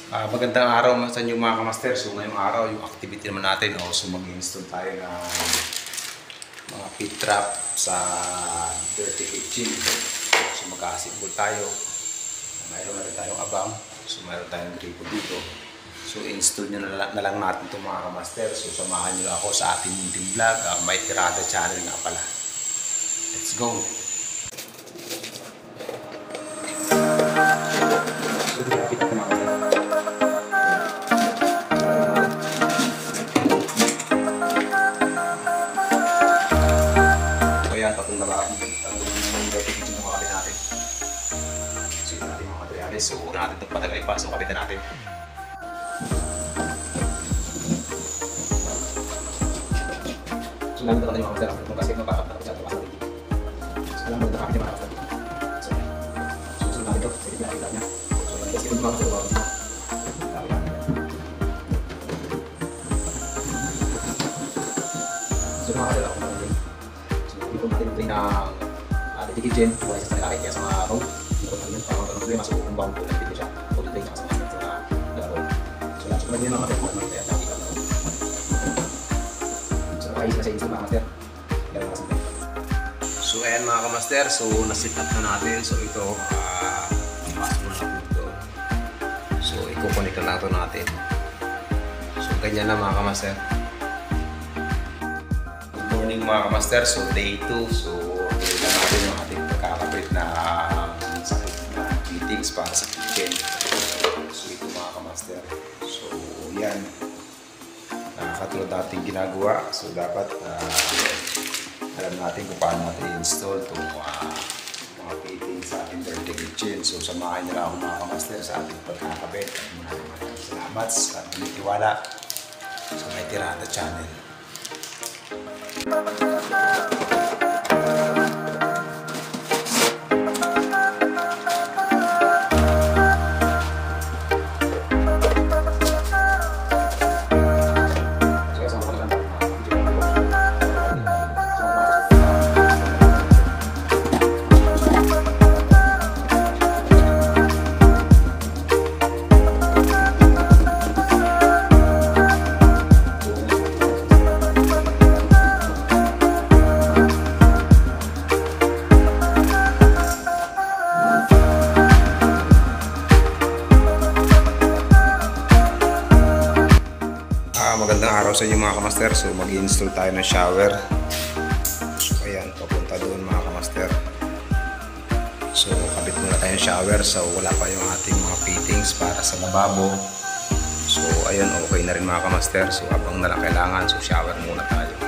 Magandang araw sa inyo mga kamaster. So ngayong araw yung activity naman natin, so mag-install tayo ng mga pit trap sa dirty kitchen. So mag-assemble tayo. Mayroon na rin tayong abang. So mayroon tayong gripo dito. So install nyo na lang natin itong mga kamaster. So samahan nyo ako sa ating munting vlog, May Tirada channel nga pala. Let's go! So, una natin itong patagal pa. So, kapitan natin. So, namin ito natin mga kapatid. Kung kasi mabakap na kapatid. So, alam mo ito kapatid mga kapatid. So, susunod natin ito. Sige, pinakita niya. So, kasi ito mga kapatid. So, mga kapatid ako natin. So, dito natin ito yung kitchen. Kung sa lalaki kaya sa mga room. Masuk ke kembang bulan di desa, kalau di desa sama kita dalam. Sudah sebenarnya nama kita bukan kita yang kita. Setelah selesai itu master, dan master. So ayan mga kamaster, so nasit up na natin. So ito, pasok na natin ito. So i-connect na ito natin. So ganyan na mga kamaster. Good morning mga kamaster, so day 2. So ito natin yung ating pagkakabit na fittings para sa kitchen. So ito mga kamaster. So yan, katulad natin ginagawa. So dapat alam natin kung paano natin i-install itong mga fittings sa ating dirty kitchen. So samahan nyo lang ako mga kamaster sa ating pagkakabit. Maraming salamat sa ating tiwala sa May Tirada channel. Magandang araw sa inyo mga kamaster. So mag-install tayo ng shower. So ayan, papunta doon mga kamaster. So kabit muna tayo ng shower. So wala pa yung ating mga fittings para sa lababo. So ayan, okay na rin mga kamaster. So habang nalang kailangan, so shower muna tayo.